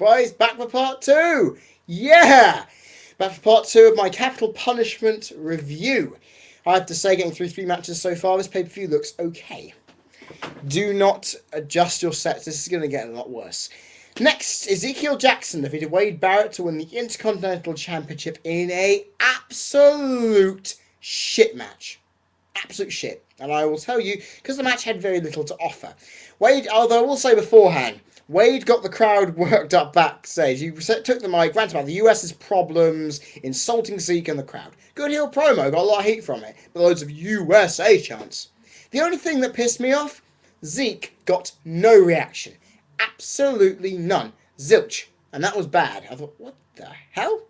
boys, back for part 2. Yeah! Back for part 2 of my Capital Punishment review. I have to say, getting through 3 matches so far, this pay-per-view looks okay. Do not adjust your sets, this is going to get a lot worse. Next, Ezekiel Jackson defeated Wade Barrett to win the Intercontinental Championship in a absolute shit match. Absolute shit. And I will tell you, because the match had very little to offer. Wade, although I will say beforehand, Wade got the crowd worked up backstage. He took the mic, ranted about the US's problems, insulting Zeke and the crowd. Good heel promo, got a lot of heat from it, but loads of USA chants. The only thing that pissed me off, Zeke got no reaction. Absolutely none. Zilch. And that was bad. I thought, what the hell?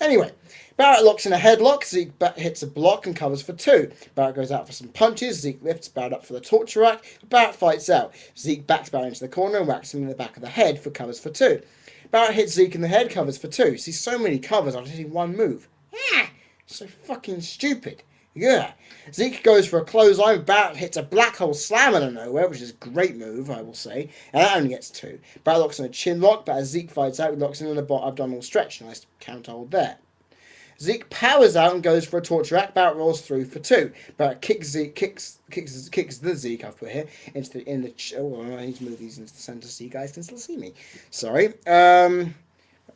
Anyway, Barrett locks in a headlock. Zeke hits a block and covers for 2. Barrett goes out for some punches. Zeke lifts Barrett up for the torture rack. Barrett fights out. Zeke backs Barrett into the corner and whacks him in the back of the head for covers for 2. Barrett hits Zeke in the head, covers for 2. See, so many covers after hitting one move. So fucking stupid. Yeah. Zeke goes for a clothesline. Barrett hits a black hole slam out of nowhere, which is a great move, I will say. And that only gets 2. Barrett locks in a chin lock, but as Zeke fights out, he locks in an abdominal stretch. Nice count hold there. Zeke powers out and goes for a torture rack. Barrett rolls through for 2. Barrett kicks the Zeke I've put here into the oh, I need to move these into the centre so you guys can still see me. Sorry.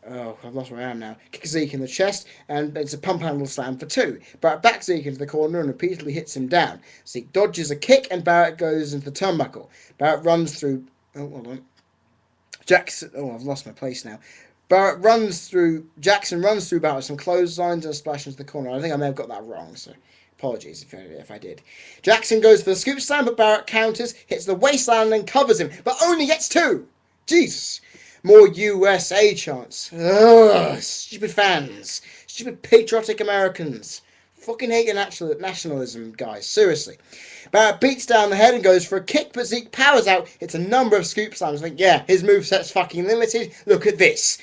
Oh, I've lost where I am now. Kicks Zeke in the chest, and it's a pump handle slam for 2. Barrett backs Zeke into the corner and repeatedly hits him down. Zeke dodges a kick, and Barrett goes into the turnbuckle. Barrett runs through... Oh, hold on. Jackson... Oh, I've lost my place now. Jackson runs through Barrett with some clotheslines and a splash into the corner. I think I may have got that wrong, so apologies if I did. Jackson goes for the scoop slam, but Barrett counters, hits the waistline and covers him, but only gets 2. Jesus. More USA chants. Ugh, stupid fans. Stupid patriotic Americans. Fucking hate your nationalism, guys. Seriously. Barrett beats down the head and goes for a kick, but Zeke powers out. It's a number of scoop slams. I think, yeah, his moveset's fucking limited. Look at this.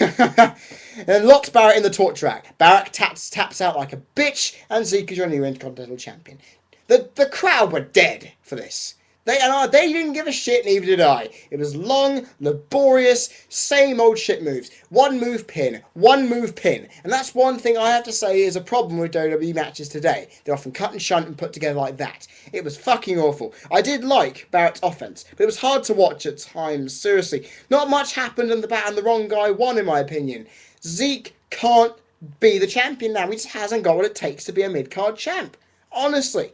And locks Barrett in the torture rack. Barrett taps out like a bitch, and Zeke is your new Intercontinental Champion. The crowd were dead for this. They didn't give a shit, neither did I. It was long, laborious, same old shit moves. One move pin. And that's one thing I have to say is a problem with WWE matches today. They're often cut and shunt and put together like that. It was fucking awful. I did like Barrett's offense, but it was hard to watch at times, seriously. Not much happened and the wrong guy won, in my opinion. Zeke can't be the champion now. He just hasn't got what it takes to be a mid-card champ. Honestly.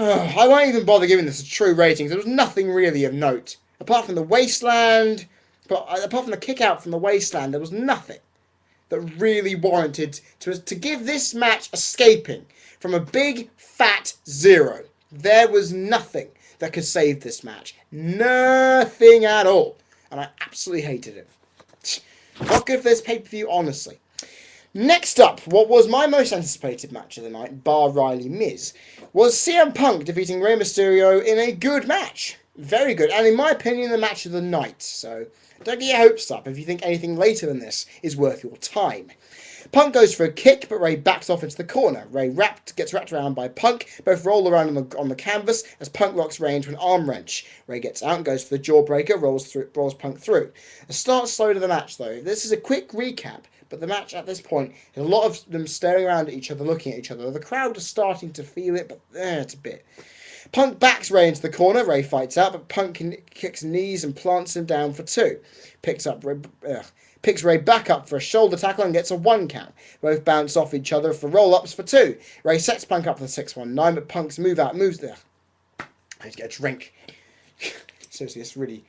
I won't even bother giving this a true rating. There was nothing really of note. Apart from the wasteland, apart from the kick out from the wasteland, there was nothing that really warranted to give this match escaping from a big fat 0. There was nothing that could save this match. Nothing at all. And I absolutely hated it. Not good for this pay-per-view, honestly. Next up, what was my most anticipated match of the night, bar Riley Miz, was CM Punk defeating Rey Mysterio in a good match. Very good, and in my opinion, the match of the night. So, don't get your hopes up if you think anything later than this is worth your time. Punk goes for a kick, but Rey backs off into the corner. Rey gets wrapped around by Punk, both roll around on the canvas as Punk locks Rey into an arm wrench. Rey gets out and goes for the jawbreaker, rolls Punk through. The start slow to the match though. This is a quick recap, but the match at this point has a lot of them staring around at each other, looking at each other. The crowd is starting to feel it, but it's a bit. Punk backs Rey into the corner. Rey fights out, but Punk kicks knees and plants him down for 2. Picks Rey back up for a shoulder tackle and gets a 1 count. Both bounce off each other for roll-ups for 2. Rey sets Punk up for the 619, but Punk's moves there. I need to get a drink. Seriously, it's really...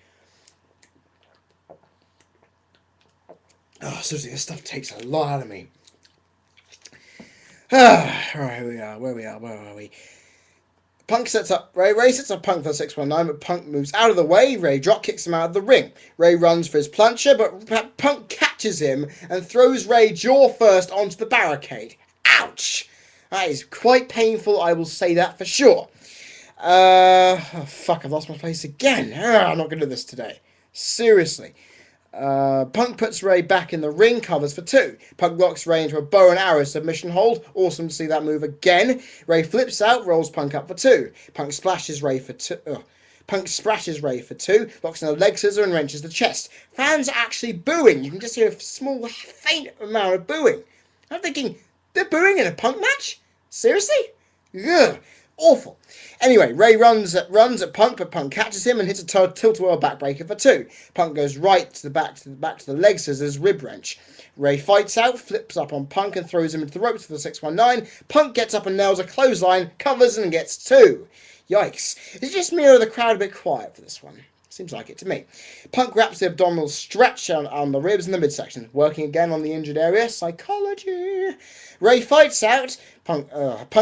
Oh, seriously, this stuff takes a lot out of me. Alright, here we are. Where are we? Punk sets up... Rey sets up Punk for the 619, but Punk moves out of the way. Rey drop kicks him out of the ring. Rey runs for his plancher, but Punk catches him and throws Rey jaw first onto the barricade. Ouch! That is quite painful, I will say that for sure. Oh, fuck, I've lost my place again. I'm not going to do this today. Seriously. Punk puts Rey back in the ring, covers for 2. Punk locks Rey into a bow and arrow submission hold. Awesome to see that move again. Rey flips out, rolls Punk up for 2. Punk splashes Rey for 2. Punk splashes Rey for 2, locks in a leg scissor and wrenches the chest. Fans are actually booing. You can just hear a small, faint amount of booing. I'm thinking, they're booing in a Punk match? Seriously? Ugh. Awful. Anyway, Rey runs at Punk, but Punk catches him and hits a tilt-a-whirl backbreaker for 2. Punk goes right to the back to the leg scissors rib wrench. Rey fights out, flips up on Punk and throws him into the ropes for the 619. Punk gets up and nails a clothesline, covers and gets 2. Yikes. It's just me or the crowd a bit quiet for this one. Seems like it to me. Punk wraps the abdominal stretch on the ribs in the midsection, working again on the injured area. Psychology. Rey fights out. Punk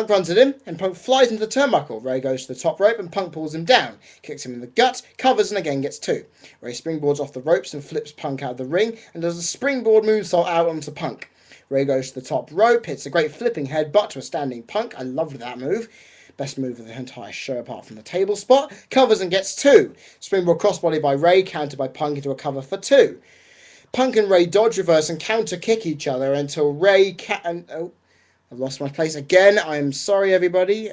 runs at him, and Punk flies into the turnbuckle. Rey goes to the top rope, and Punk pulls him down, kicks him in the gut, covers, and again gets 2. Rey springboards off the ropes and flips Punk out of the ring, and does a springboard moonsault out onto Punk. Rey goes to the top rope, hits a great flipping headbutt to a standing Punk. I loved that move. Best move of the entire show apart from the table spot. Covers and gets 2. Springboard crossbody by Rey, countered by Punk into a cover for 2. Punk and Rey dodge, reverse, and counter kick each other until Rey oh, I've lost my place again. I'm sorry, everybody.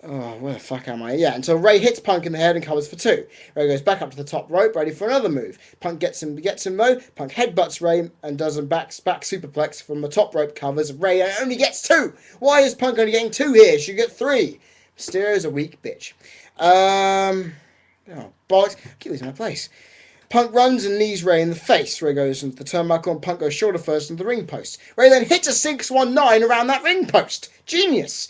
Where the fuck am I? Yeah, until Rey hits Punk in the head and covers for 2. Rey goes back up to the top rope, ready for another move. Punk gets him though. Punk headbutts Rey and does a back superplex from the top rope, covers Rey and only gets 2. Why is Punk only getting 2 here? She get 3. Mysterio's a weak bitch. Oh, bollocks. I keep losing my place. Punk runs and knees Rey in the face. Rey goes into the turnbuckle and Punk goes shoulder first into the ring post. Rey then hits a 619 around that ring post. Genius.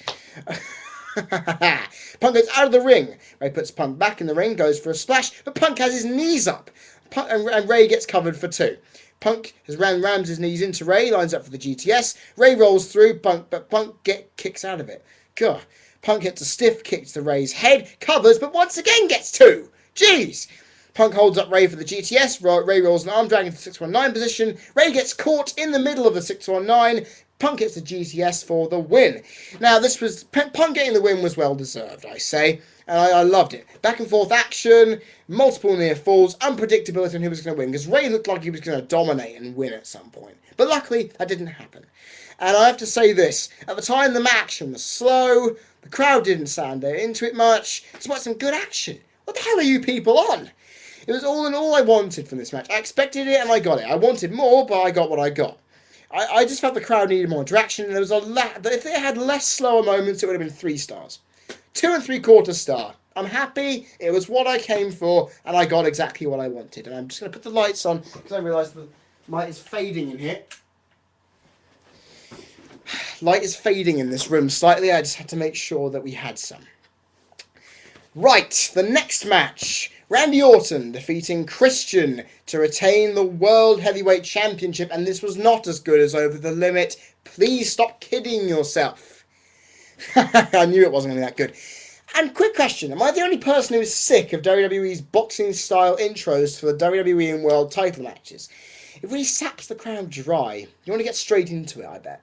Punk goes out of the ring. Rey puts Punk back in the ring, goes for a splash, but Punk has his knees up. And Rey gets covered for 2. Punk rams his knees into Rey, lines up for the GTS. Rey rolls through, but Punk kicks out of it. God. Punk hits a stiff kick to Rey's head, covers, but once again gets 2. Jeez. Punk holds up Rey for the GTS. Rey rolls an arm drag into the 619 position. Rey gets caught in the middle of the 619. Punk gets the GTS for the win. Now, Punk getting the win was well deserved, I say, and I loved it. Back and forth action, multiple near falls, unpredictability on who was going to win, because Rey looked like he was going to dominate and win at some point. But luckily, that didn't happen. And I have to say this, at the time the action was slow, the crowd didn't stand there into it much, it's about some good action. What the hell are you people on? It was all in all I wanted from this match. I expected it and I got it. I wanted more, but I got what I got. I just felt the crowd needed more interaction, and there was if they had less slower moments, it would have been 3 stars. 2 3/4 star. I'm happy, it was what I came for, and I got exactly what I wanted. And I'm just going to put the lights on, because I realise the light is fading in here. Light is fading in this room slightly, I just had to make sure that we had some. Right, the next match. Randy Orton defeating Christian to retain the World Heavyweight Championship, and this was not as good as Over the Limit. Please stop kidding yourself. I knew it wasn't going to be that good. And quick question, am I the only person who is sick of WWE's boxing-style intros for the WWE and World title matches? It really saps the crowd dry. You want to get straight into it, I bet.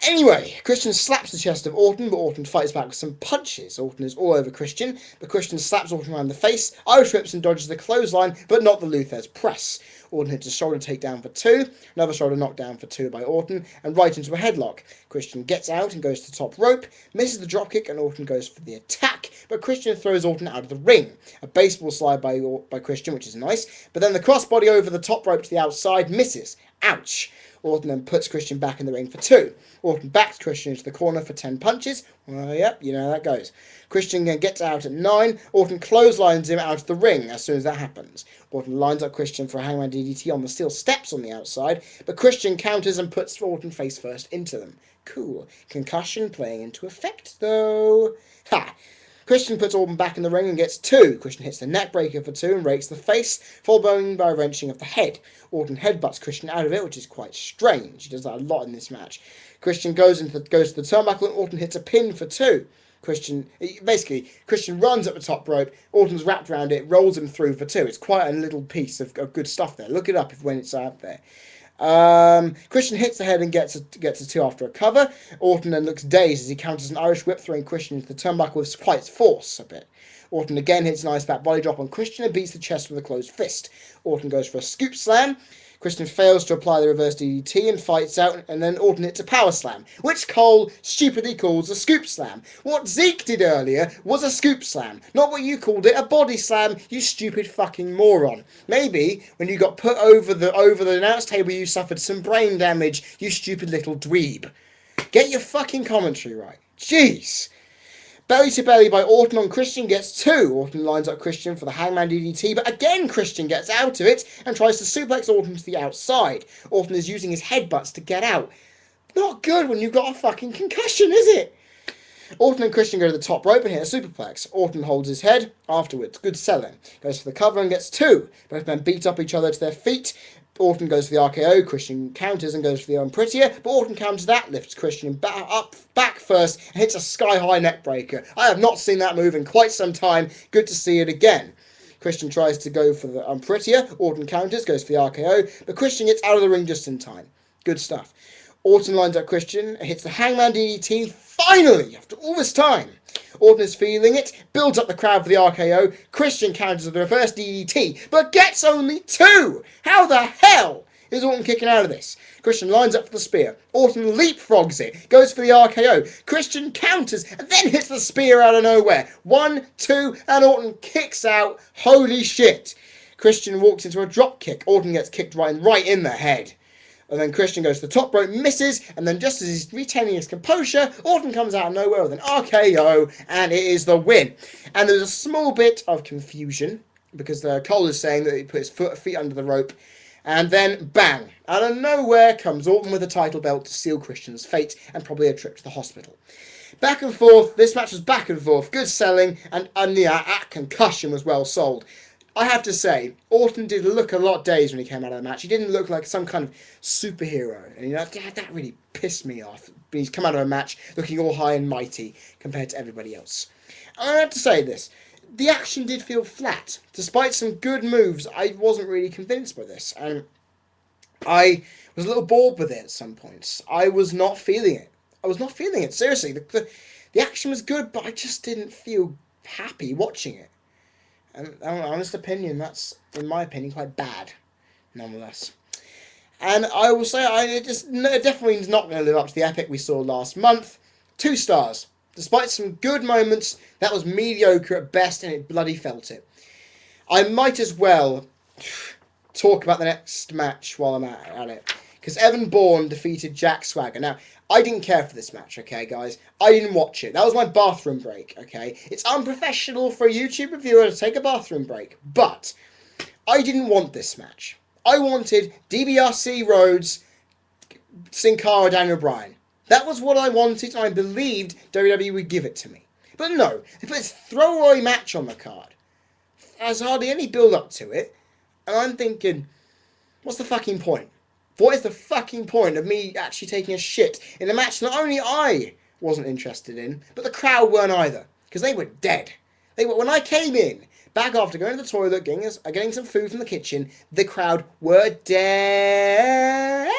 Anyway, Christian slaps the chest of Orton, but Orton fights back with some punches. Orton is all over Christian, but Christian slaps Orton around the face, Irish whips and dodges the clothesline, but not the Luther's press. Orton hits a shoulder takedown for 2, another shoulder knockdown for 2 by Orton, and right into a headlock. Christian gets out and goes to the top rope, misses the dropkick, and Orton goes for the attack, but Christian throws Orton out of the ring. A baseball slide by Christian, which is nice, but then the crossbody over the top rope to the outside misses. Ouch. Orton then puts Christian back in the ring for 2. Orton backs Christian into the corner for 10 punches. Well, yep, you know how that goes. Christian gets out at 9. Orton clotheslines him out of the ring as soon as that happens. Orton lines up Christian for a hangman DDT on the steel steps on the outside, but Christian counters and puts Orton face first into them. Cool. Concussion playing into effect, though. Ha! Christian puts Orton back in the ring and gets 2. Christian hits the neck breaker for 2 and rakes the face, followed by a wrenching of the head. Orton headbutts Christian out of it, which is quite strange. He does that a lot in this match. Christian goes to the turnbuckle and Orton hits a pin for 2. Christian runs up the top rope, Orton's wrapped around it, rolls him through for 2. It's quite a little piece of good stuff there. Look it up when it's out there. Christian hits the head and gets a 2 after a cover. Orton then looks dazed as he counters an Irish whip, throwing Christian into the turnbuckle with quite force a bit. Orton again hits an ice back body drop on Christian and beats the chest with a closed fist. Orton goes for a scoop slam. Christian fails to apply the reverse DDT and fights out, and then Orton hits a power slam, which Cole stupidly calls a scoop slam. What Zeke did earlier was a scoop slam, not what you called it, a body slam, you stupid fucking moron. Maybe when you got put over the announce table you suffered some brain damage, you stupid little dweeb. Get your fucking commentary right. Jeez. Belly to belly by Orton on Christian gets 2. Orton lines up Christian for the Hangman DDT, but again Christian gets out of it and tries to suplex Orton to the outside. Orton is using his headbutts to get out. Not good when you've got a fucking concussion, is it? Orton and Christian go to the top rope and hit a superplex. Orton holds his head afterwards. Good selling. Goes for the cover and gets 2. Both men beat up each other to their feet. Orton goes for the RKO, Christian counters and goes for the Prettier, but Orton counters that, lifts Christian back first and hits a sky-high neck breaker. I have not seen that move in quite some time. Good to see it again. Christian tries to go for the Prettier. Orton counters, goes for the RKO, but Christian gets out of the ring just in time. Good stuff. Orton lines up Christian, hits the Hangman DDT, finally, after all this time. Orton is feeling it, builds up the crowd for the RKO, Christian counters with the reverse DDT, but gets only 2! How the hell is Orton kicking out of this? Christian lines up for the spear, Orton leapfrogs it, goes for the RKO, Christian counters, and then hits the spear out of nowhere. 1, 2, and Orton kicks out. Holy shit! Christian walks into a drop kick, Orton gets kicked right in the head. And then Christian goes to the top rope, misses, and then just as he's retaining his composure, Orton comes out of nowhere with an RKO, and it is the win. And there's a small bit of confusion, because Cole is saying that he put his feet under the rope, and then bang, out of nowhere comes Orton with a title belt to seal Christian's fate, and probably a trip to the hospital. Back and forth, this match was back and forth, good selling, and that concussion was well sold. I have to say, Orton did look a lot dazed when he came out of the match. He didn't look like some kind of superhero. And that really pissed me off. He's come out of a match looking all high and mighty compared to everybody else. I have to say this. The action did feel flat. Despite some good moves, I wasn't really convinced by this. And I was a little bored with it at some points. I was not feeling it. Seriously. The action was good, but I just didn't feel happy watching it. And honest opinion, that's, in my opinion, quite bad, nonetheless. And I will say, it definitely is not going to live up to the epic we saw last month. 2 stars. Despite some good moments, that was mediocre at best, and it bloody felt it. I might as well talk about the next match while I'm at it. Because Evan Bourne defeated Jack Swagger. Now, I didn't care for this match, okay, guys? I didn't watch it. That was my bathroom break, okay? It's unprofessional for a YouTube reviewer to take a bathroom break. But I didn't want this match. I wanted DiBiase, Rhodes, Sin Cara, Daniel Bryan. That was what I wanted, and I believed WWE would give it to me. But no, they put this throwaway match on the card. There's hardly any build-up to it. And I'm thinking, what's the fucking point? What is the fucking point of me actually taking a shit in a match not only I wasn't interested in, but the crowd weren't either. Because they were dead. When I came in, back after going to the toilet, getting some food from the kitchen, the crowd were dead.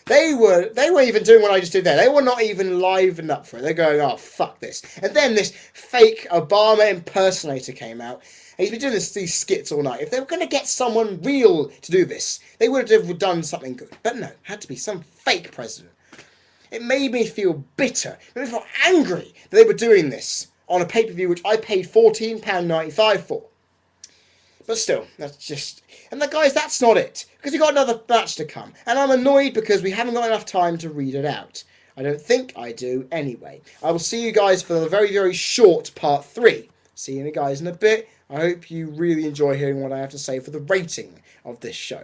They weren't even doing what I just did there. They were not even livened up for it. They're going, oh, fuck this. And then this fake Obama impersonator came out. And he's been doing these skits all night. If they were going to get someone real to do this, they would have done something good. But no, it had to be some fake president. It made me feel bitter. It made me feel angry that they were doing this on a pay-per-view which I paid £14.95 for. But still, that's just... And guys, that's not it. Because we've got another match to come. And I'm annoyed because we haven't got enough time to read it out. I don't think I do anyway. I will see you guys for the very, very short part 3. See you guys in a bit. I hope you really enjoy hearing what I have to say for the rating of this show.